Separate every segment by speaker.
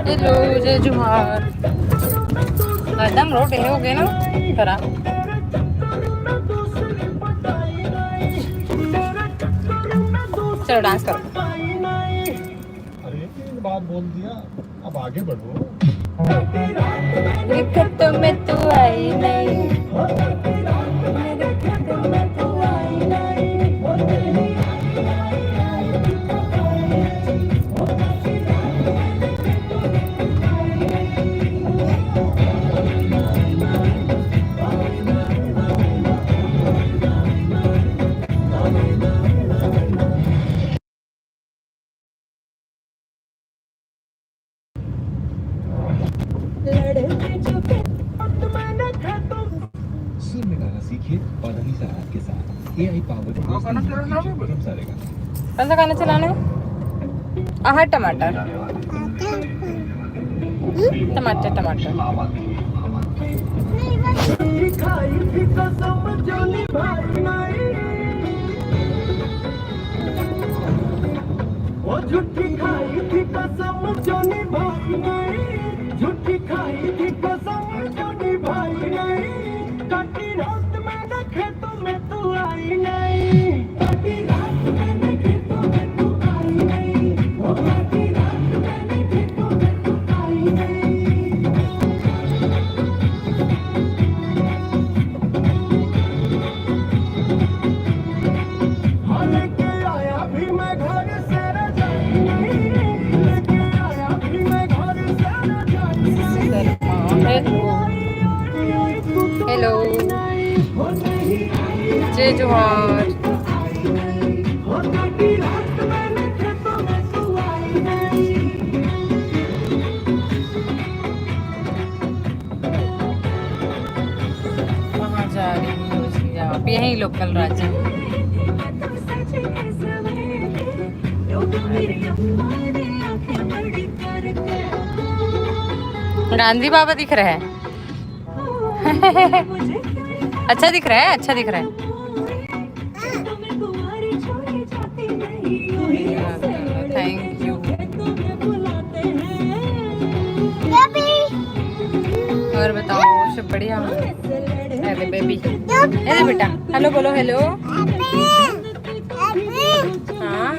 Speaker 1: Hello जय जोहार। एकदम रोड ये हो गए ना खराब। चलो डांस करो।
Speaker 2: अरे बात बोल दिया, अब आगे बढ़ो।
Speaker 1: दिक्कतों में तू आई नहीं।
Speaker 2: सुर में गाना सीखिए और अनीसा ऐप के साथ AI पावर्ड सारे गाने।
Speaker 1: कौन सा गाना चलाना है? आहा टमाटर टमाटर टमाटर।
Speaker 3: झूठी खाई थी कसम जो निभाई नहीं, झूठी खाई थी कसम जो निभाई नहीं, काटी रात मैंने खेतों में तू आई नहीं, काटी रात मैंने खेतों में तू आई नहीं, वो काटी रात मैंने खेतों में तू आई नहीं। हाँ लेके आया भी मैं घर से रजाई नहीं, लेके आया भी मैं घर से रजाई नहीं।
Speaker 1: हेलो जय जोहार। कहाँ जा रही हो जी आप? यहीं लोकल राजा। गांधी बाबा दिख रहा है। अच्छा दिख रहा है, अच्छा दिख रहा है। Thank you. और बताओ सब बढ़िया? अरे बेबी, अरे बेटा हेलो बोलो। हेलो हाँ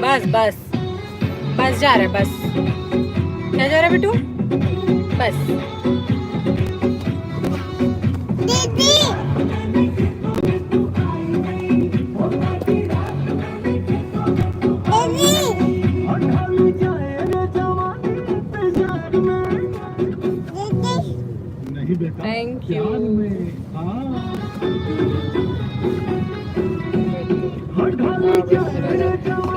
Speaker 1: बस बस बस जा रहा है। बस क्या जा रहा है बेटू? बस
Speaker 4: दीदी
Speaker 2: नहीं बेटा,
Speaker 1: थैंक यू।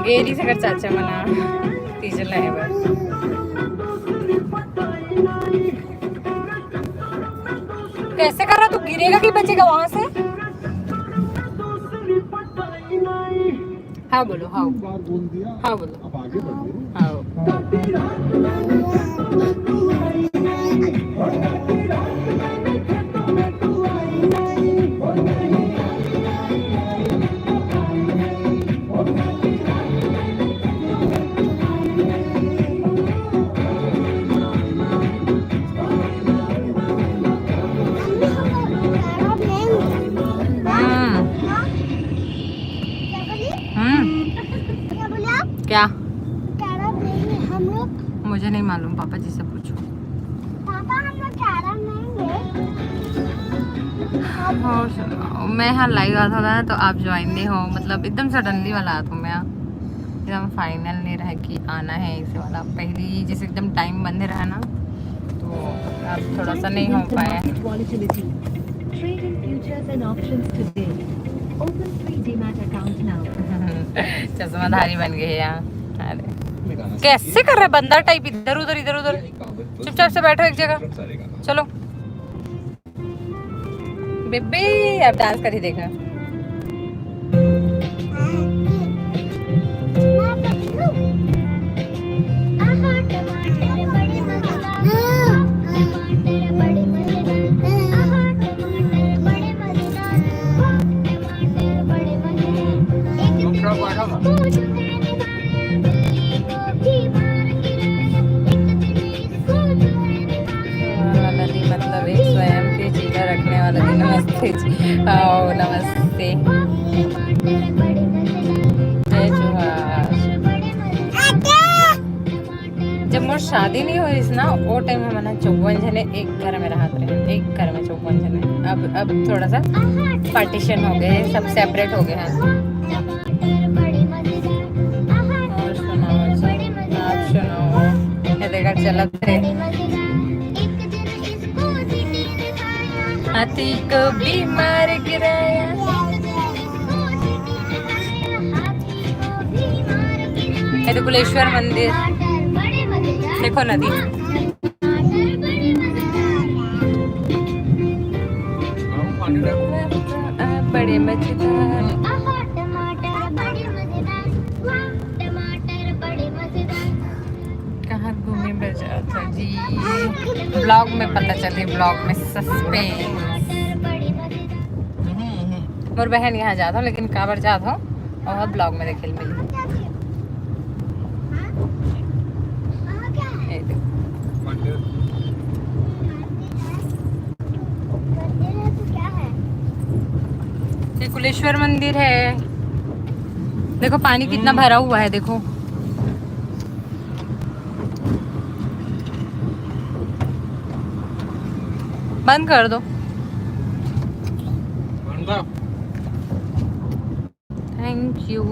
Speaker 1: गेरी से कर चाचा मना तीजल है बस। कैसे कर रहा तू? गिरेगा कि बचेगा वहां से? हाँ बोलो। हाँ
Speaker 2: बार बोल दिया,
Speaker 1: हाँ बोलो।
Speaker 2: अब आगे बढ़ो।
Speaker 1: हाँ क्या?
Speaker 4: हम लोग
Speaker 1: मुझे नहीं मालूम, पापा जी से पूछो।
Speaker 4: पापा हम लोग कैरम लेंगे।
Speaker 1: मैं यहाँ लाइव आता था तो आप ज्वाइन नहीं हो, मतलब एकदम सडनली वाला आता हूँ मैं यहाँ, एकदम फाइनल नहीं रहा कि आना है इसे वाला। पहली जैसे एकदम टाइम बंदे रहा ना तो अब थोड़ा सा नहीं हो पाया। चश्माधारी बन गए यहाँ। अरे कैसे कर रहे बंदर टाइप, इधर उधर इधर उधर। चुपचाप से बैठो एक जगह। चलो बेबी अब डांस कर ही देखा। नमस्ते जी। आओ नमस्ते। जय जोहार। जब मोर शादी नहीं हो रही ना वो टाइम में मना 54 जने एक घर में रहते रहे, एक घर में 54 जने। अब थोड़ा सा पार्टीशन हो गए हैं, सब सेपरेट हो गए हैं। और सुनाओ जी, आप सुनाओ। ये देखा चलत थे हाथी को बीमार गिराया। ये तो कुलेश्वर मंदिर, देखो नदी। बड़े मजेदार। कहाँ घूमे बाजार था जी, ब्लॉग में पता चले, ब्लॉग में सस्पेंस। मोर बहन यहाँ जाता हूँ लेकिन काबर जाता हूँ और ब्लॉग में देखे मिली। ये कुलेश्वर मंदिर है। देखो पानी कितना भरा हुआ है, देखो। बंद कर दो। Thank you.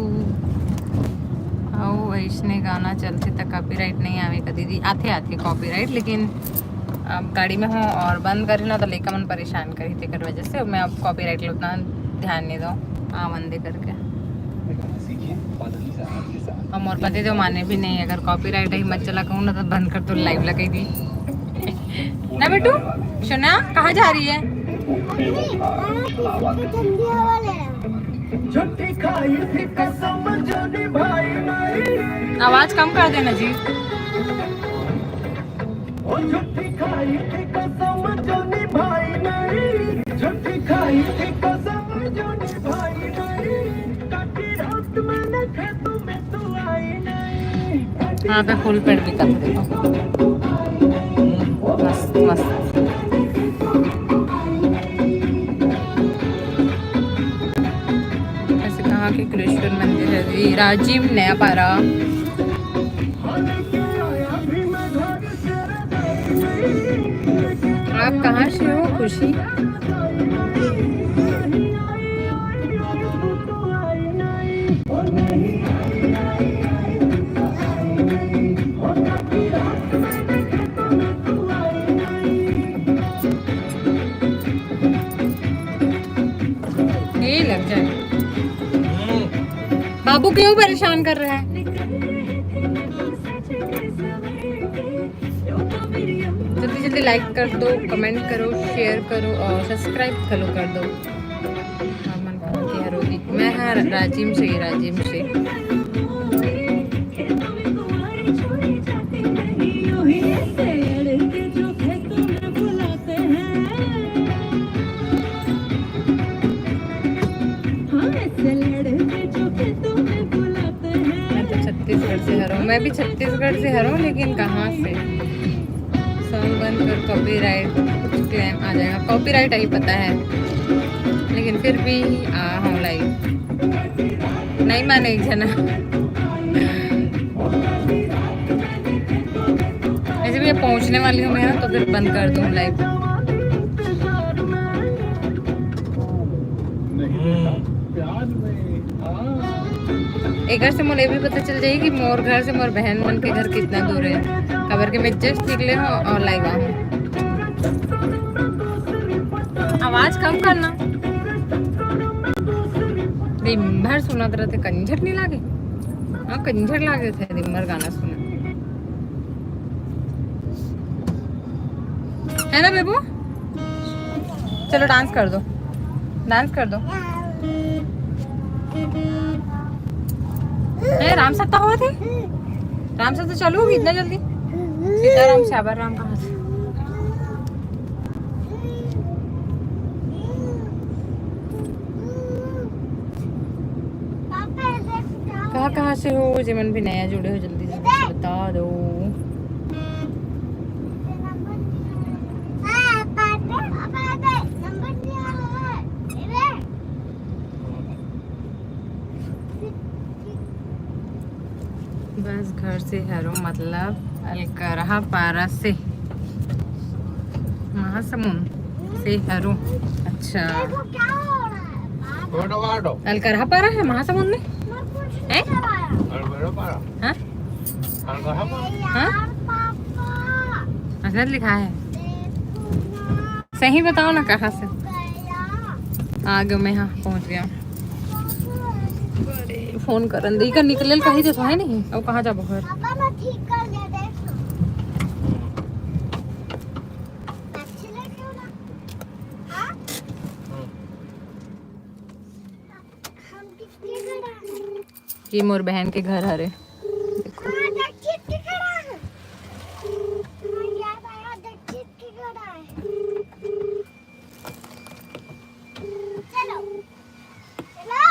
Speaker 1: आओ इसने गाना चलते तक कॉपीराइट नहीं आवे कदी दी आते कॉपीराइट, लेकिन अब गाड़ी में हूँ और बंद करी ना तो लेकर मन परेशान करी थी कर वजह से मैं अब कॉपीराइट उतना ध्यान नहीं दो। बंदे करके और मोर पति तो माने भी नहीं, अगर कॉपीराइट ही मत चला कहूँ ना तो बंद कर तो लाइव लगाई दी ना। बेटू सुना कहाँ जा रही है? आवाज कम कर देना जी। यहाँ पे फुल पेड़ भी करते मस्त मस्त। ऐसे कहाँ के कुलेश्वर मंदिर है जी? राजीव नया पारा। आप कहाँ से हो खुशी? ये लग जाए। बाबू क्यों परेशान कर रहा है? जल्दी जल्दी लाइक कर दो, कमेंट करो, शेयर करो और सब्सक्राइब कर दो। मन की हरोगी मैं हाँ राजिम से। छत्तीसगढ़ से हूँ, मैं भी छत्तीसगढ़ से हूँ, लेकिन कहाँ से? सॉन्ग बंद कर, कॉपीराइट कुछ क्लेम आ जाएगा। कॉपीराइट ही पता है, लेकिन फिर भी हम लाइव नहीं माने एक जना। ऐसे भी पहुँचने वाली हूँ मैं, तो फिर बंद कर दूँ लाइव। एक घर से मुझे भी पता चल जाएगी कि मोर घर से मोर बहन मन के घर कितना दूर है। खबर के मैं जस्ट निकले हूँ और लाइव आऊँ। आवाज कम करना। दिन भर सुना थे, कंजर नहीं लागे? हाँ कंजर लागे थे दिन भर गाना सुना है ना बेबू? चलो डांस कर दो, डांस कर दो। राम सत्ता हुआ थे, राम सत्ता चालू होगी इतना जल्दी? सीताराम श्याबर राम कहाँ से? कहाँ से हो? जेमन भी नया जुड़े हो जल्दी जल्दी बता दो। बस घर से हरू मतलब अलकरहा पारा से महासमुंद से हरू। अच्छा
Speaker 4: देखो क्या हो रहा है
Speaker 1: अलकरहा पारा है महासमुंद में
Speaker 4: मैं कुछ
Speaker 1: हैं?
Speaker 4: नहीं कराया
Speaker 1: हाँ
Speaker 4: यार पापा
Speaker 1: असद लिखा है।
Speaker 4: देखो ना
Speaker 1: सही बताओ ना कहाँ से
Speaker 4: गया
Speaker 1: आ गए मैं। हाँ पहुँच गया। फोन करन दी का निकले कहीं जैसा है नहीं और कहाँ जा बखर।
Speaker 4: पापा मैं ठीक कर दिया देखो अच्छी लगी हो ना हाँ हम कितने खड़ा है
Speaker 1: कि मोर बहन के घर हरे।
Speaker 4: हाँ दक्षिण की खड़ा है हाँ याद आया दक्षिण की खड़ा है चलो चलो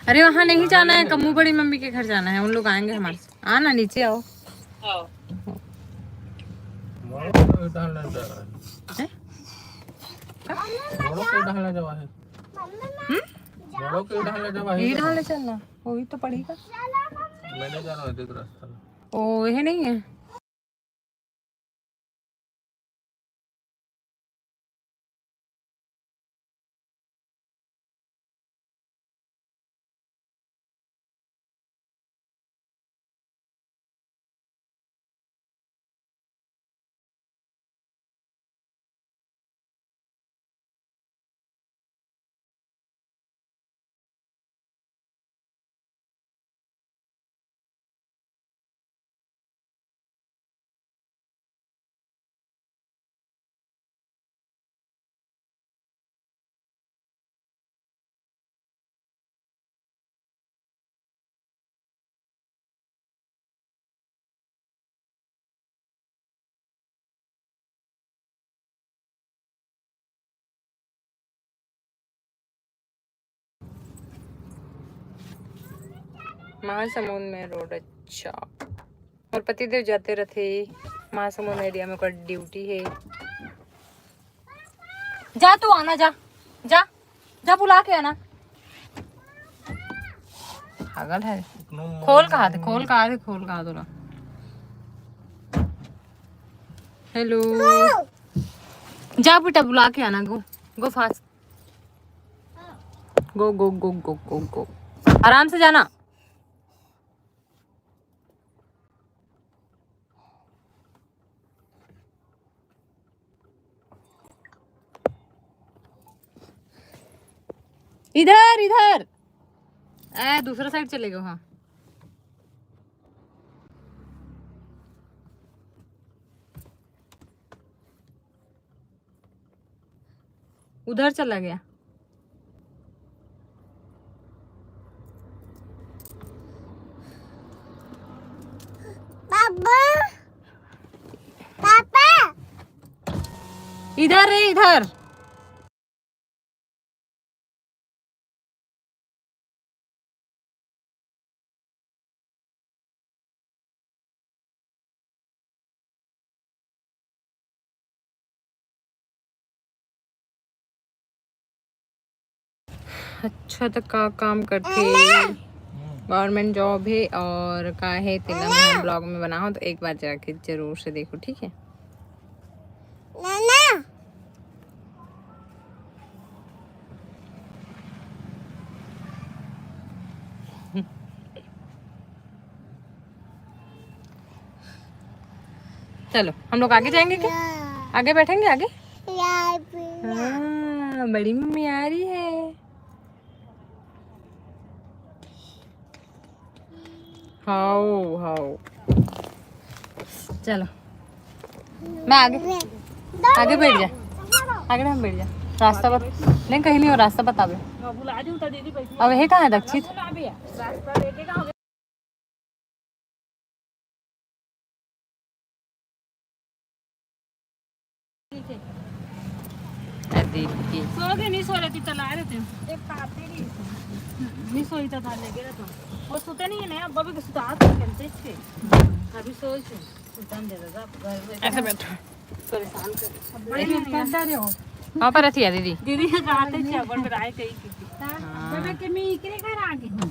Speaker 1: अरे वहाँ नहीं जाना है, कम्मू बड़ी मम्मी के घर जाना है। उन लोग आएंगे हमारे साथ। आना नीचे आओ। हैं? यही ढाले चलना वही तो पड़ेगा। ओ ये नहीं है। महासमुंद में रोड। अच्छा और पतिदेव जाते रहते महासमुंद एरिया में। कोई ड्यूटी है। जा तू आना जा जा जा बुला के आना। पागल है। खोल कहा थे खोल कहा थे खोल कहा तोरा। हेलो जा बेटा बुला के आना। गो गो फास्ट गो गो गो गो गो गो आराम से जाना। इधर इधर दूसरा साइड चलेगा। हाँ उधर चला गया।
Speaker 4: पापा पापा
Speaker 1: इधर है इधर। अच्छा तो का काम करते गवर्नमेंट जॉब है और का है तेला मैं ब्लॉग में बनाऊं तो एक बार जाके जरूर से देखो ठीक है।
Speaker 4: नाना
Speaker 1: चलो हम लोग आगे जाएंगे क्या? आगे बैठेंगे आगे।
Speaker 4: यार
Speaker 1: हाँ, बड़ी मम्मी आ रही है। हाओ हाओ चलो मैं आगे आगे बैठ जा। आगे हम बैठ जा। रास्ता बता नहीं कहीं नहीं हो रास्ता बता बे। अब ये कहाँ है दक्षित? दीदी
Speaker 5: सो के नहीं सो रही थी चला रहे थे एक पापी नहीं सोई था लेके रहता वो सोते नहीं है ना अब भी सुता तो खेलते थे अभी सोच सुतान दे दो घर में
Speaker 1: ऐसे बैठो।
Speaker 5: परेशान कर बड़ी नहीं हो
Speaker 1: वहाँ पर रहती है दीदी।
Speaker 5: दीदी के गाते थे अपन पर आए कहीं की बेबे के मैं इकरे घर आ गई हूं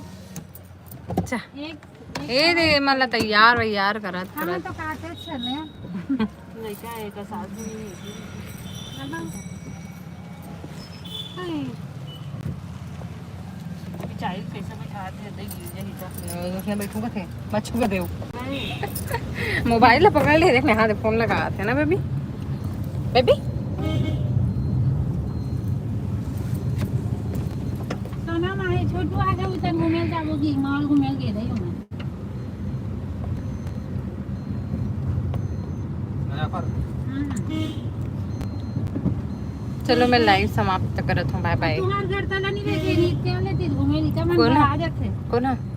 Speaker 1: अच्छा
Speaker 5: एक
Speaker 1: ये दे मला तैयार वैयार करत
Speaker 5: हम
Speaker 1: करत
Speaker 5: तो काटे चले नहीं क्या एक साथ में चाइल्ड कैसे बैठा दे दे यही तो
Speaker 1: उसने बैठूंगा थे बच्चों का देव मोबाइल पकड़ ले देख हाथ फोन लगा थे ना बेबी बेबी
Speaker 5: तो ना मारे छोटू आ जाओ उधर घूमे जाओगी मॉल घूमे के रही हूं
Speaker 1: चलो मैं लाइव समाप्त करत हूँ बाय बाय
Speaker 5: तुम्हारे घर तला नहीं देखे रीत के वाले दिन घूमे ली का मन
Speaker 1: कौन है?
Speaker 5: आ जाते
Speaker 1: कौन है